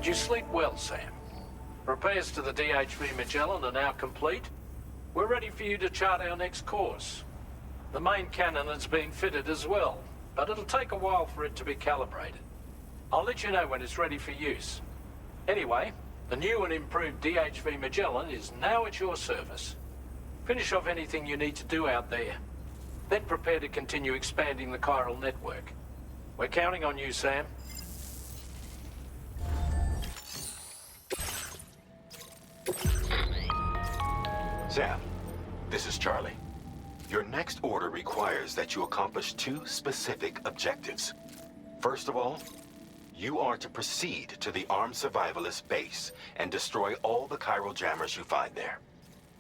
Did you sleep well, Sam? Repairs to the DHV Magellan are now complete. We're ready for you to chart our next course. The main cannon is being fitted as well, but it'll take a while for it to be calibrated. I'll let you know when it's ready for use. Anyway, the new and improved DHV Magellan is now at your service. Finish off anything you need to do out there. Then prepare to continue expanding the chiral network. We're counting on you, Sam. Sam, this is Charlie. Your next order requires that you accomplish two specific objectives. First of all, you are to proceed to the armed survivalist base and destroy all the chiral jammers you find there.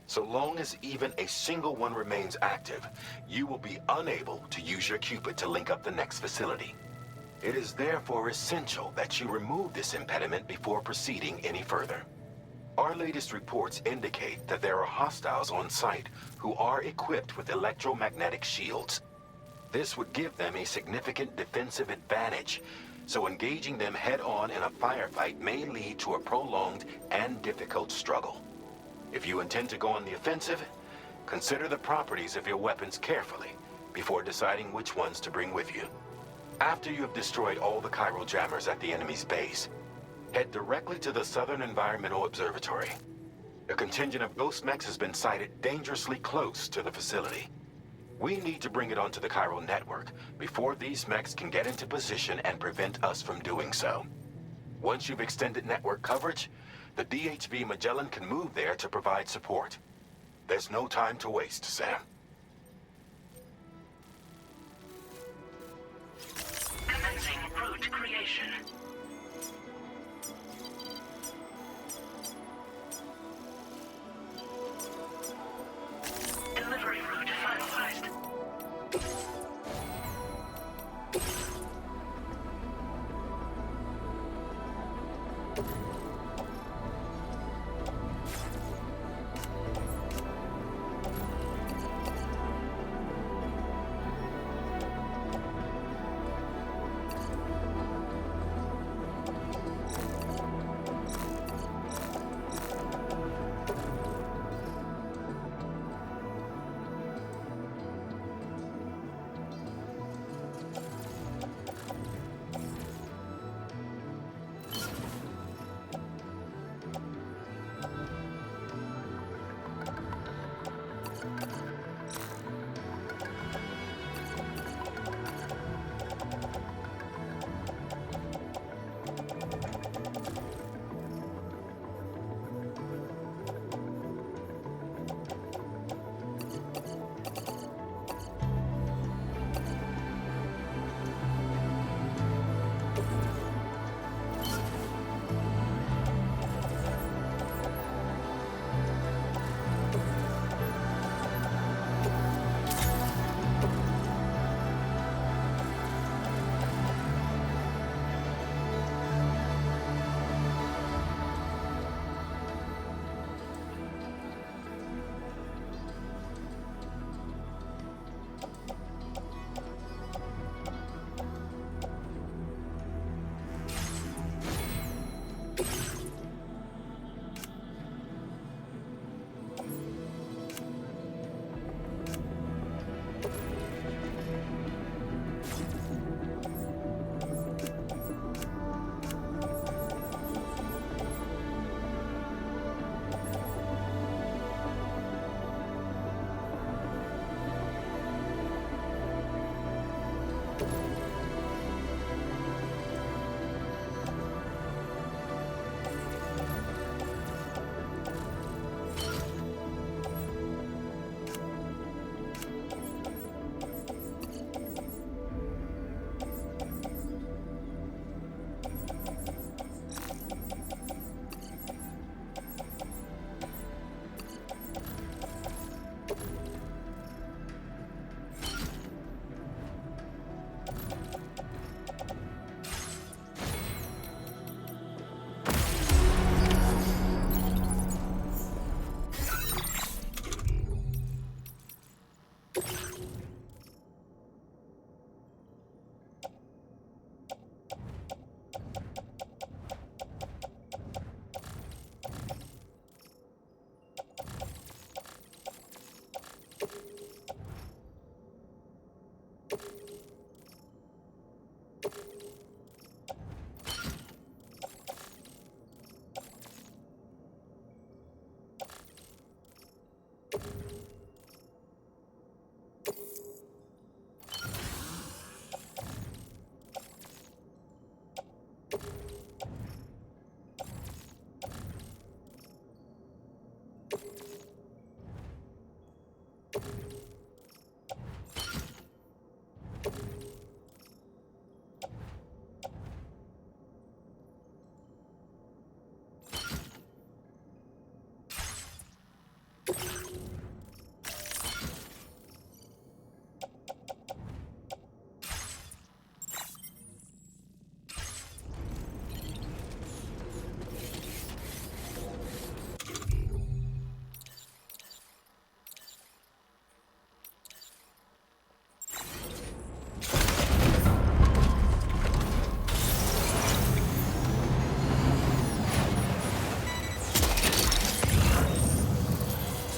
So long as even a single one remains active, you will be unable to use your Cupid to link up the next facility. It is therefore essential that you remove this impediment before proceeding any further. Our latest reports indicate that there are hostiles on site who are equipped with electromagnetic shields. This would give them a significant defensive advantage, so engaging them head-on in a firefight may lead to a prolonged and difficult struggle. If you intend to go on the offensive, consider the properties of your weapons carefully before deciding which ones to bring with you. After you have destroyed all the chiral jammers at the enemy's base, head directly to the Southern Environmental Observatory. A contingent of ghost mechs has been sighted dangerously close to the facility. We need to bring it onto the chiral network before these mechs can get into position and prevent us from doing so. Once you've extended network coverage, the DHV Magellan can move there to provide support. There's no time to waste, Sam. Commencing route creation. Delivery route finalized.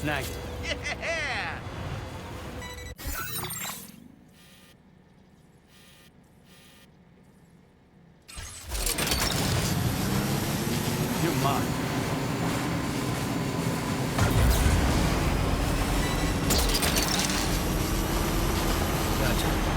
Snagged it. Yeah! You're mine. Gotcha.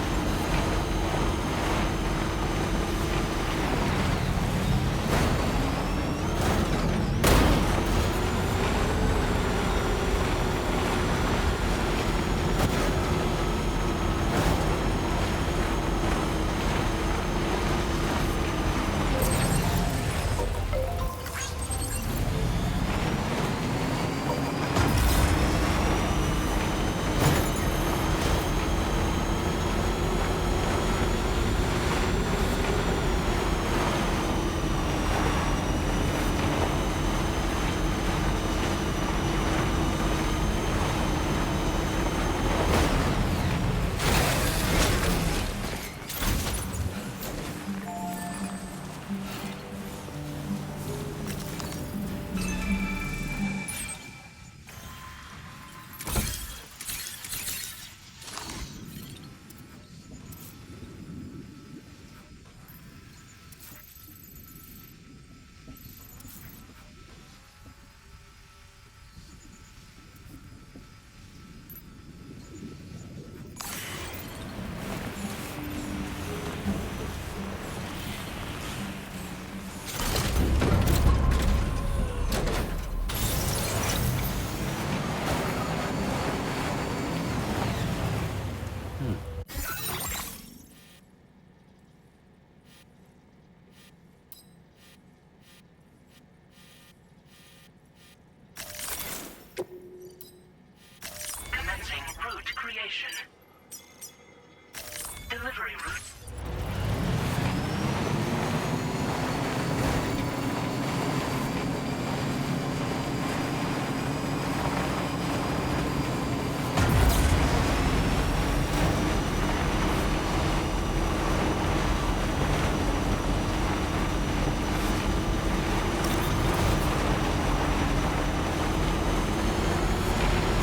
Commencing route creation. Delivery route.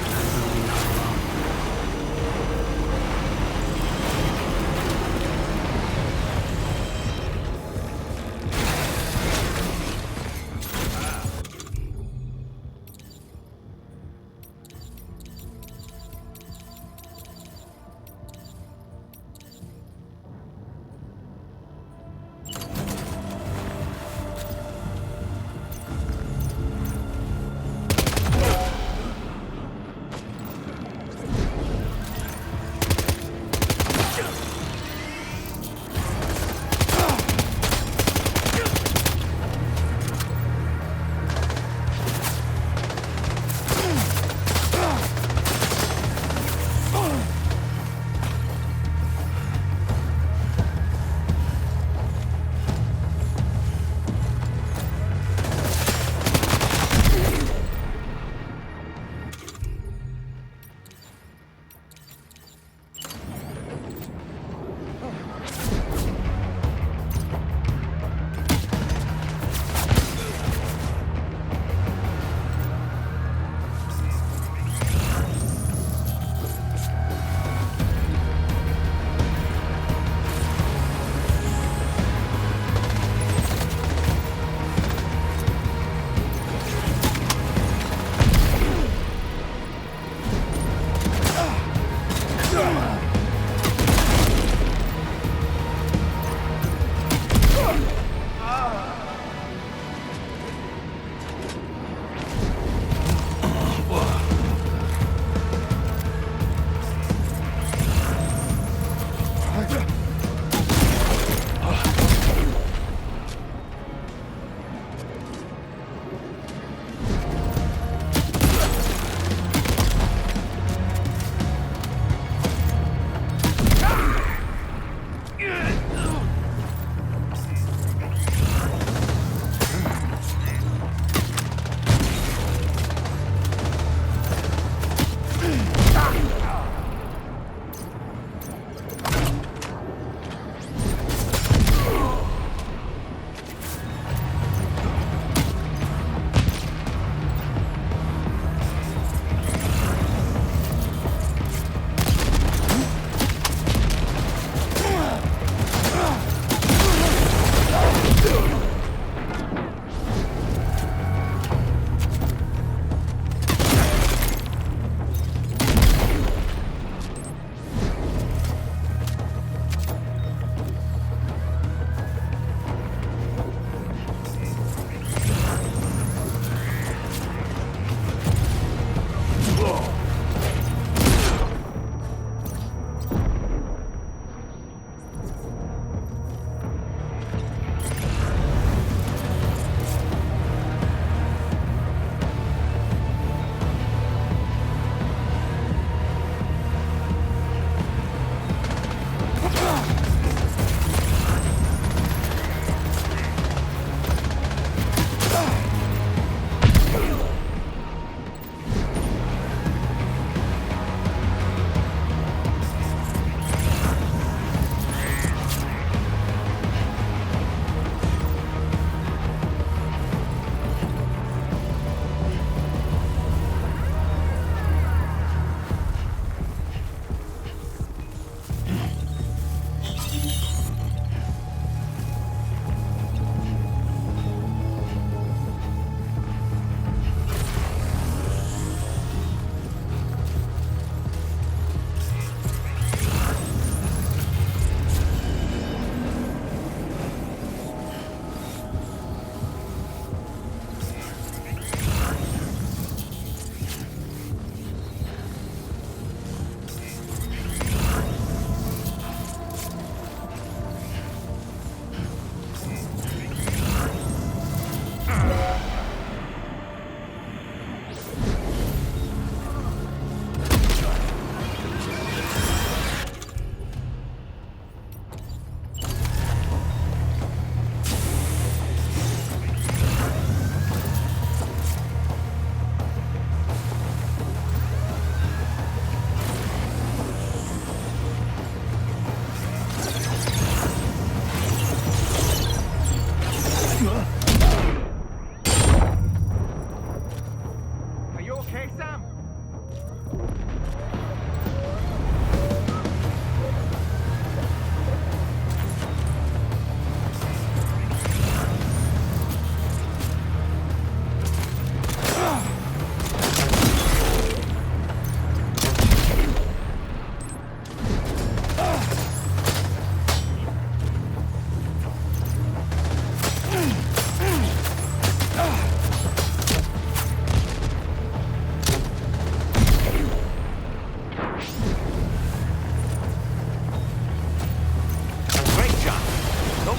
Definitely not alone.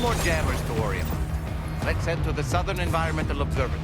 more jammers to worry about. Let's head to the Southern Environmental Observatory.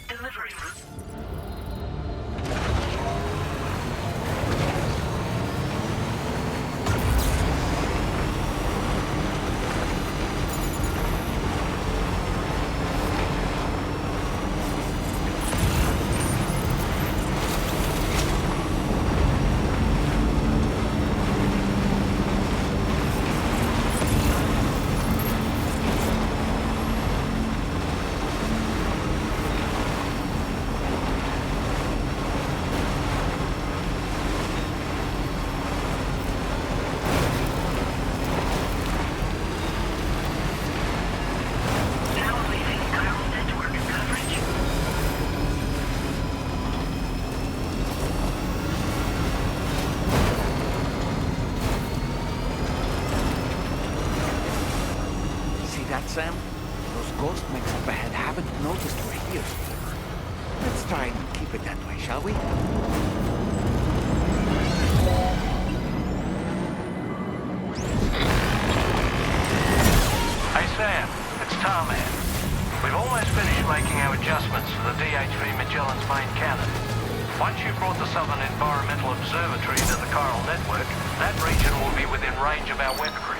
Delivery route. Sam, those ghost mechs up ahead haven't noticed we're here. Let's try and keep it that way, shall we? Hey Sam, it's Tarman. We've almost finished making our adjustments to the DHV Magellan's main cannon. Once you've brought the Southern Environmental Observatory into the chiral network, that region will be within range of our weaponry.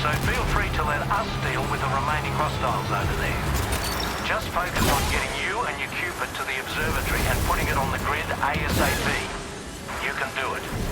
So feel free to let us deal with the remaining hostiles over there. Just focus on getting you and your Cupid to the observatory and putting it on the grid ASAP. You can do it.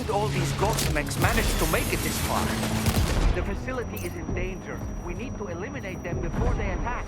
did all these ghost mechs manage to make it this far? The facility is in danger. We need to eliminate them before they attack.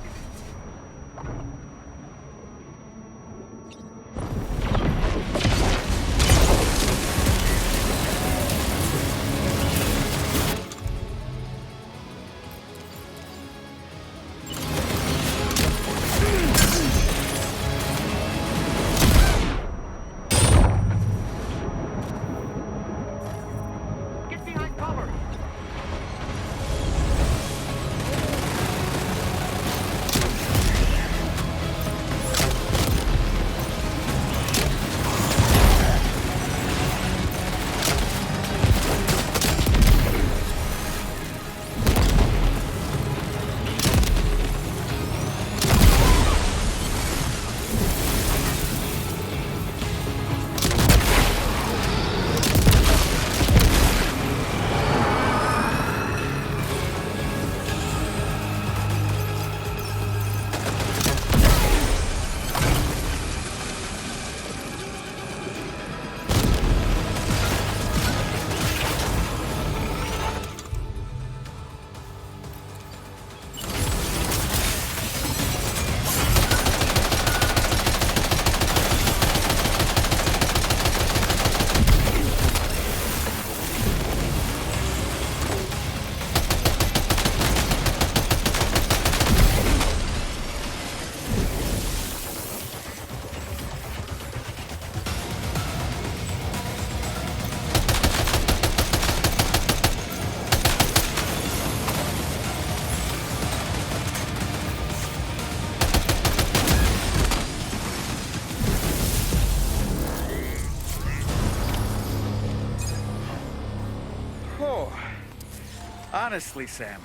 Honestly, Sam,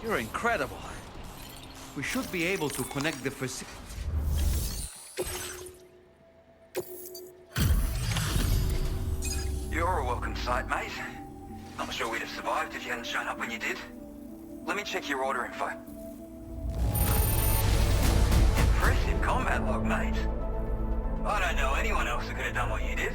you're incredible. We should be able to connect the facility. You're a welcome sight, mate. I'm sure we'd have survived if you hadn't shown up when you did. Let me check your order info. Impressive combat log, mate. I don't know anyone else who could have done what you did.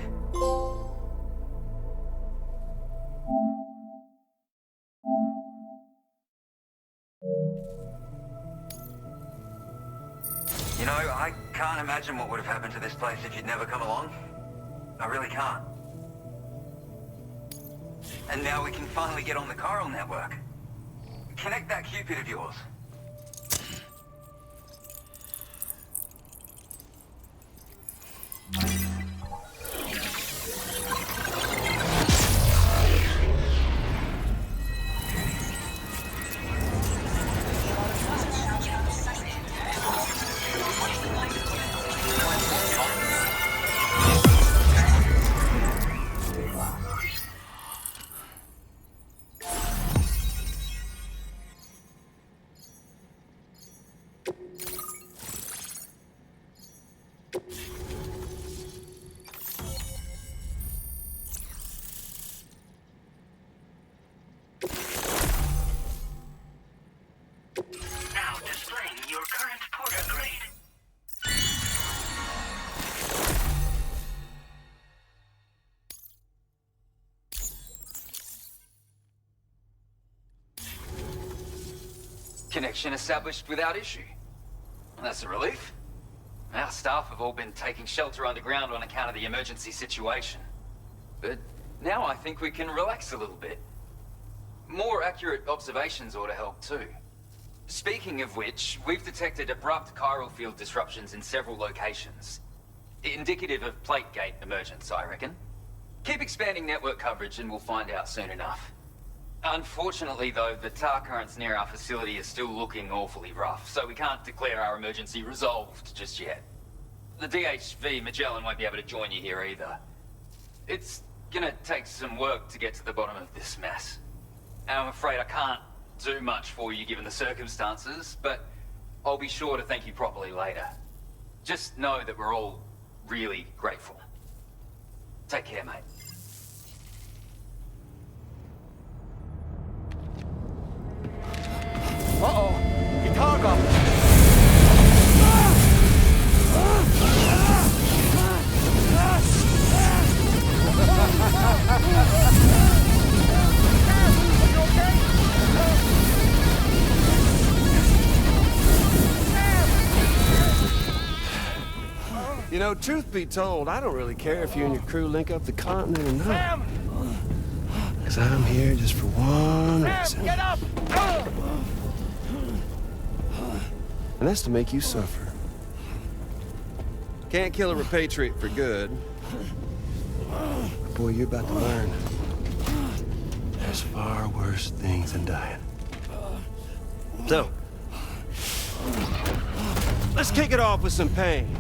You know, I can't imagine what would have happened to this place if you'd never come along. I really can't. And now we can finally get on the chiral network. Connect that Cupid of yours. Now displaying your current porter grade. Connection established without issue. That's a relief. Our staff have all been taking shelter underground on account of the emergency situation. But now I think we can relax a little bit. More accurate observations ought to help too. Speaking of which, we've detected abrupt chiral field disruptions in several locations. Indicative of plate gate emergence, I reckon. Keep expanding network coverage and we'll find out soon enough. Unfortunately though, the tar currents near our facility are still looking awfully rough, so we can't declare our emergency resolved just yet. The DHV Magellan won't be able to join you here either. It's gonna take some work to get to the bottom of this mess. And I'm afraid I can't do much for you given the circumstances, but I'll be sure to thank you properly later. Just know that we're all really grateful. Take care, mate. Uh-oh! Guitar gun! You know, truth be told, I don't really care if you and your crew link up the continent or not. Sam! Because I'm here just for one reason. Get up! And that's to make you suffer. Can't kill a repatriate for good. Boy, you're about to learn. There's far worse things than dying. So, let's kick it off with some pain.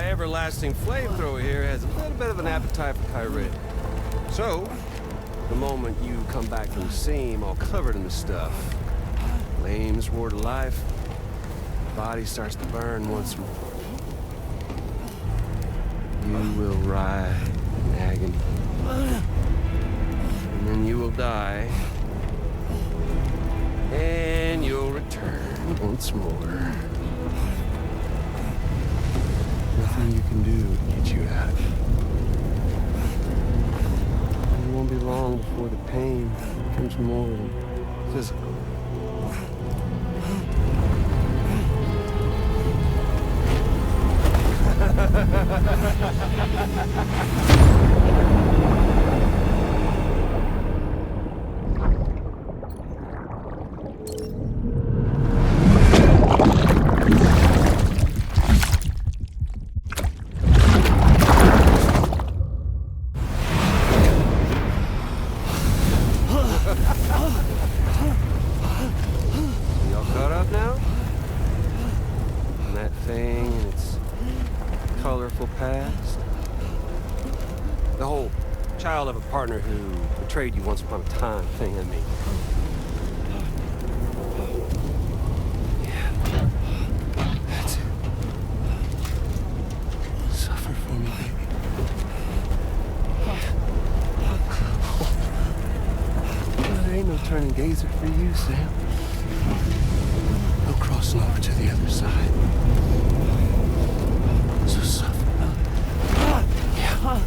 Everlasting flamethrower here has a little bit of an appetite for Kyrie. So, the moment you come back from the seam all covered in the stuff, flames roar to life, the body starts to burn once more. You will writhe in agony. And then you will die. And you'll return once more. Nothing you can do to get you out of it. It won't be long before the pain becomes more physical. Of a partner who betrayed you once upon a time thing, I mean. Yeah. That's it. Suffer for me, baby. Well, there ain't no turning gazer for you, Sam. No crossing over to the other side. So suffer. Yeah.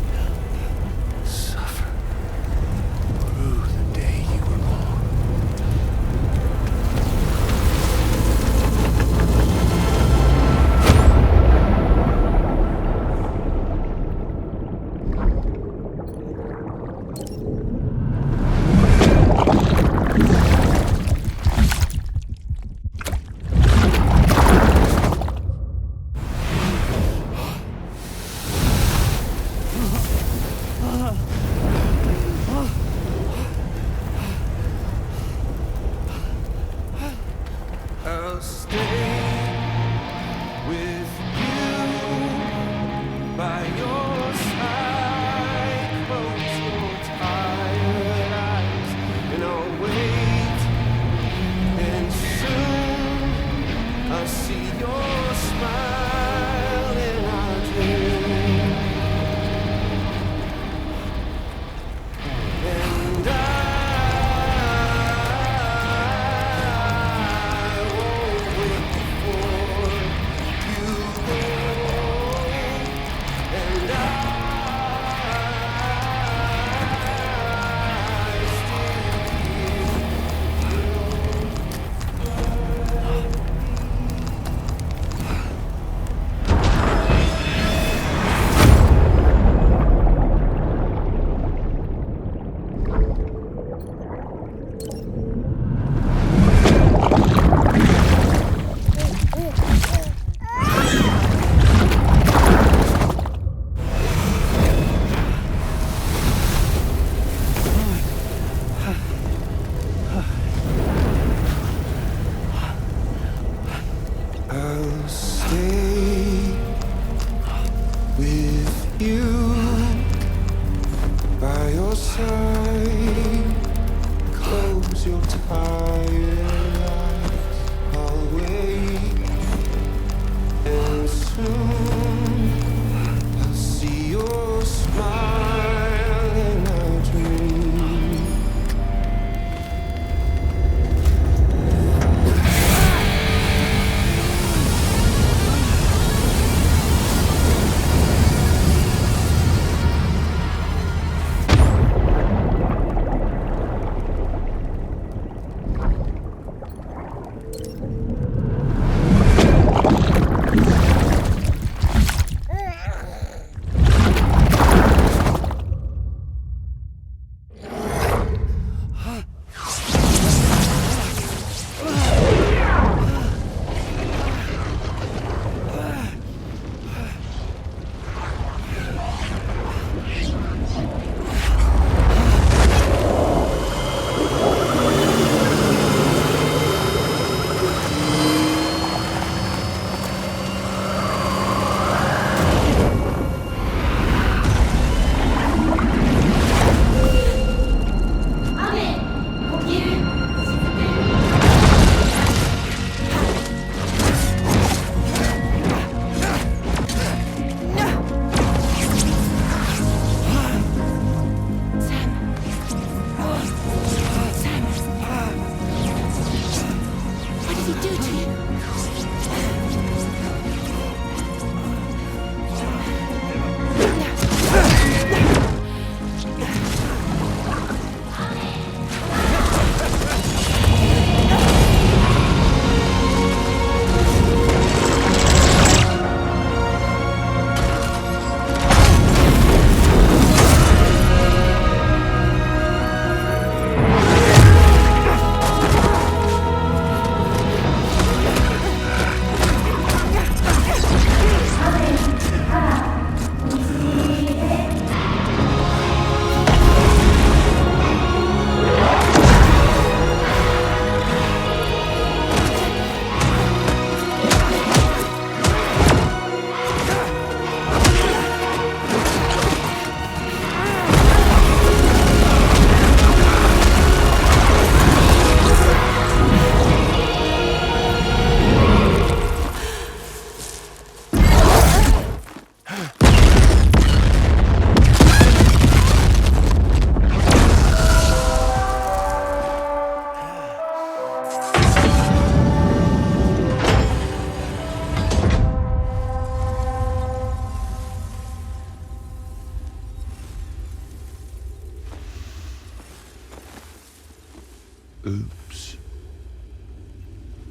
Oops.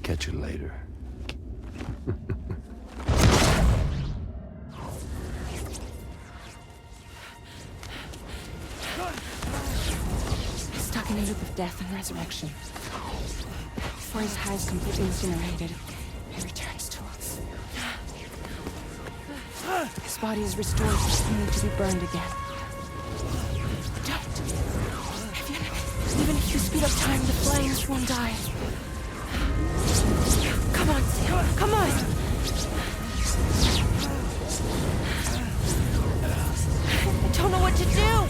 Catch you later. Stuck in a loop of death and resurrection. Before his high is completely incinerated, he returns to us. His body is restored, only to be burned again. Don't! Even if you speed up time, the flames won't die. Come on, Sam. Come on! I don't know what to do!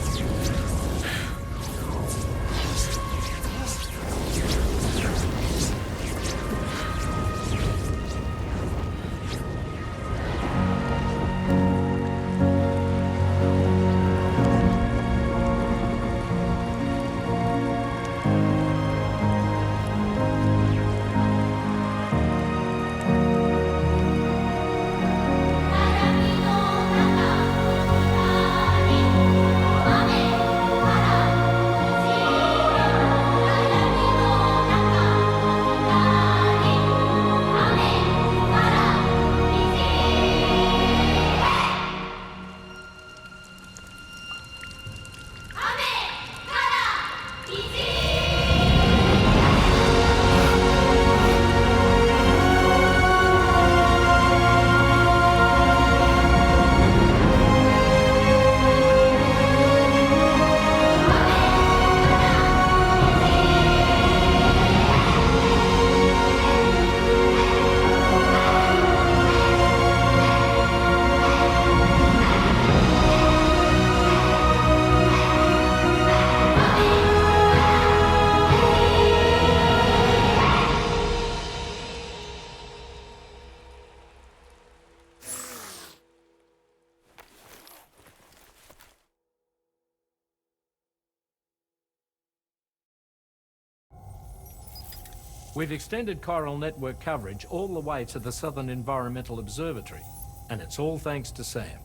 We've extended Chiral network coverage all the way to the Southern Environmental Observatory, and it's all thanks to Sam.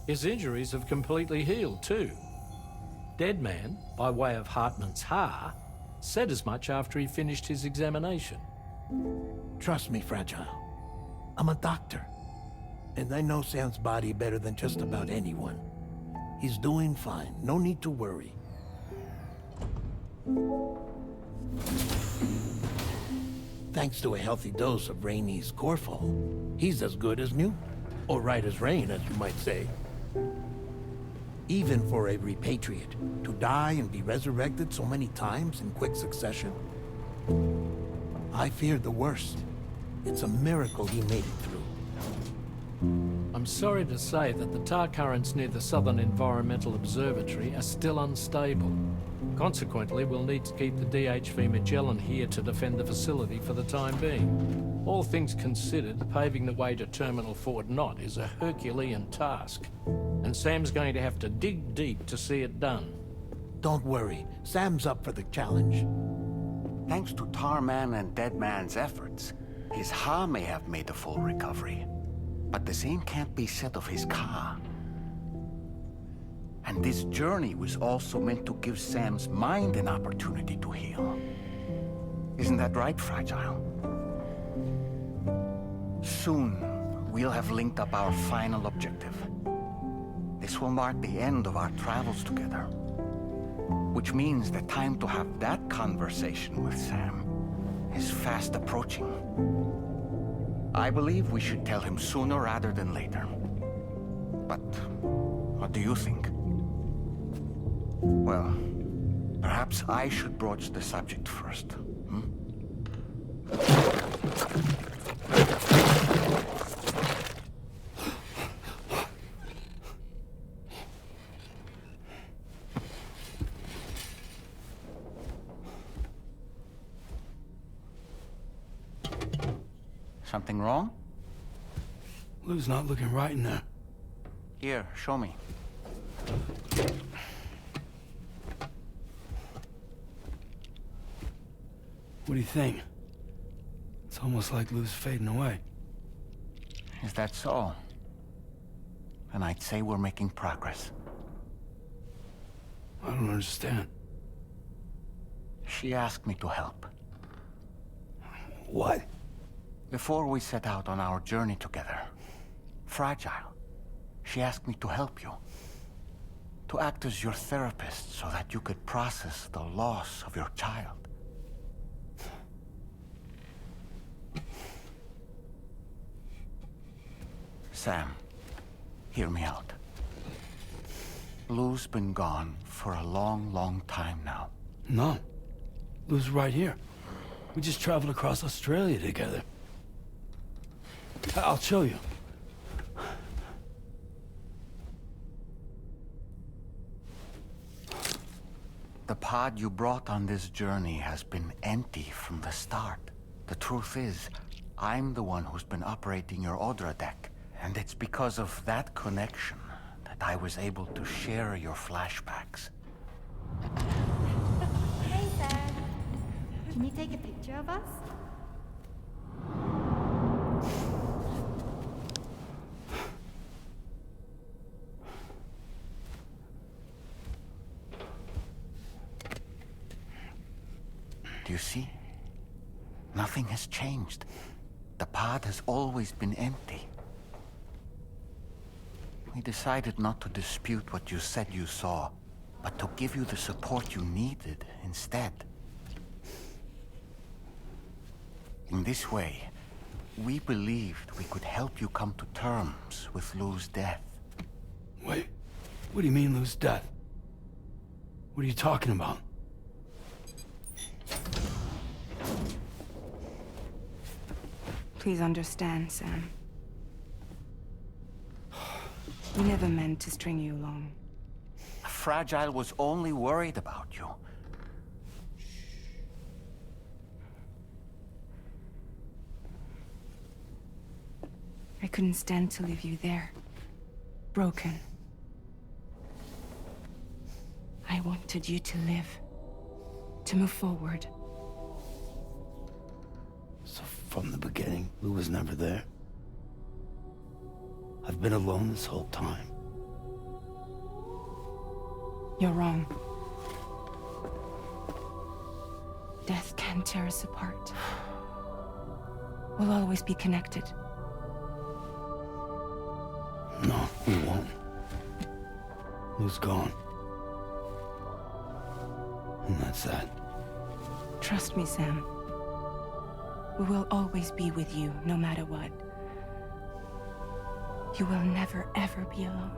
His injuries have completely healed too. Deadman, by way of Hartman's Ha, said as much after he finished his examination. Trust me, Fragile. I'm a doctor, and I know Sam's body better than just about anyone. He's doing fine. No need to worry. Thanks to a healthy dose of Rainey's Corfol, he's as good as new. Or right as rain, as you might say. Even for a repatriate, to die and be resurrected so many times in quick succession. I feared the worst. It's a miracle he made it through. I'm sorry to say that the tar currents near the Southern Environmental Observatory are still unstable. Consequently, we'll need to keep the DHV Magellan here to defend the facility for the time being. All things considered, paving the way to Terminal Fort Knott is a Herculean task, and Sam's going to have to dig deep to see it done. Don't worry, Sam's up for the challenge. Thanks to Tarman and Deadman's efforts, his Ha may have made a full recovery. But the same can't be said of his Ka. And this journey was also meant to give Sam's mind an opportunity to heal. Isn't that right, Fragile? Soon, we'll have linked up our final objective. This will mark the end of our travels together. Which means the time to have that conversation with Sam is fast approaching. I believe we should tell him sooner rather than later. But what do you think? Well, perhaps I should broach the subject first. Something wrong? Lou's not looking right in there. Here, show me. What do you think? It's almost like Lou's fading away. Is that so? Then I'd say we're making progress. I don't understand. She asked me to help. What? Before we set out on our journey together, Fragile, she asked me to help you. To act as your therapist so that you could process the loss of your child. Sam, hear me out. Lou's been gone for a long, long time now. No. Lou's right here. We just traveled across Australia together. I'll show you. The pod you brought on this journey has been empty from the start. The truth is, I'm the one who's been operating your Odra deck, and it's because of that connection that I was able to share your flashbacks. Hey, Sam. Can you take a picture of us? Do you see? Nothing has changed. The pod has always been empty. We decided not to dispute what you said you saw, but to give you the support you needed instead. In this way, we believed we could help you come to terms with Lou's death. Wait, what do you mean Lou's death? What are you talking about? Please understand, Sam. We never meant to string you along. Fragile was only worried about you. I couldn't stand to leave you there, broken. I wanted you to live, to move forward. So from the beginning, Lou was never there. I've been alone this whole time. You're wrong. Death can tear us apart. We'll always be connected. No, we won't. Lou's gone. And that's that. Trust me, Sam. We will always be with you, no matter what. You will never, ever be alone.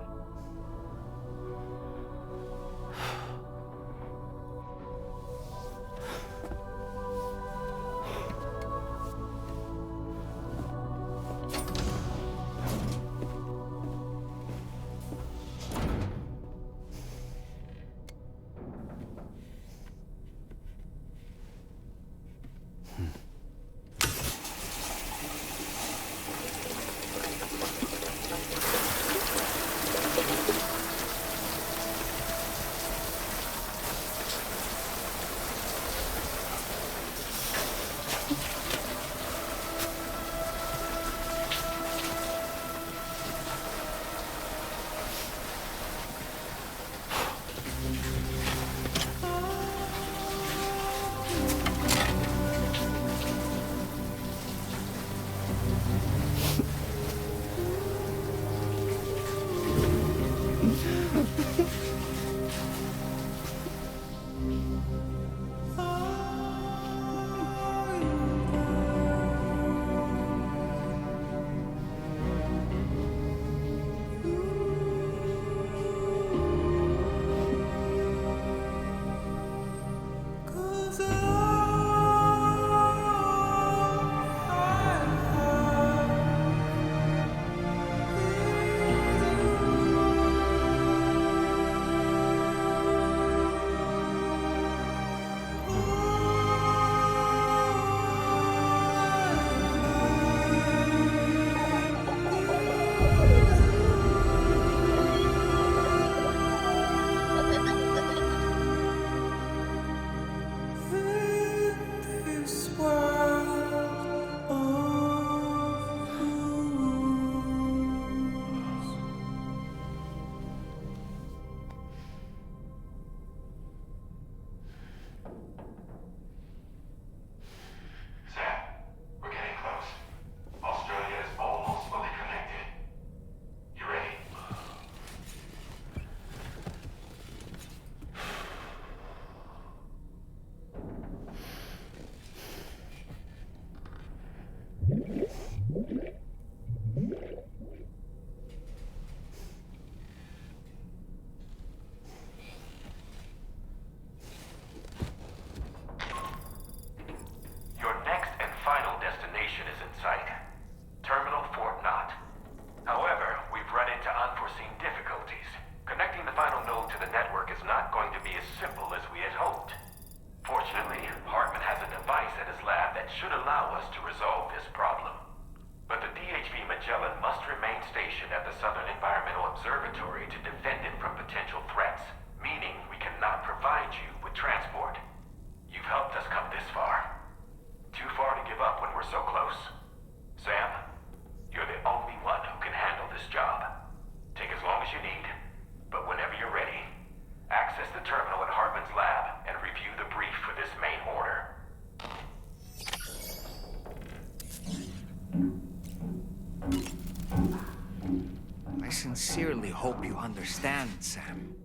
I sincerely hope you understand, Sam.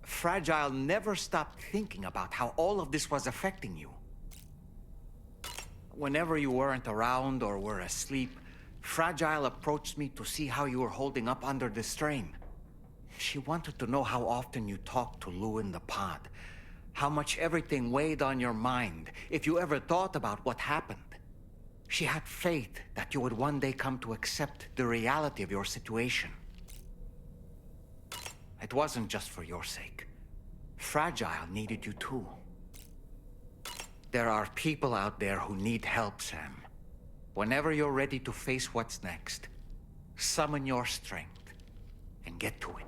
Fragile never stopped thinking about how all of this was affecting you. Whenever you weren't around or were asleep, Fragile approached me to see how you were holding up under the strain. She wanted to know how often you talked to Lou in the pod, how much everything weighed on your mind, if you ever thought about what happened. She had faith that you would one day come to accept the reality of your situation. It wasn't just for your sake. Fragile needed you too. There are people out there who need help, Sam. Whenever you're ready to face what's next, summon your strength and get to it.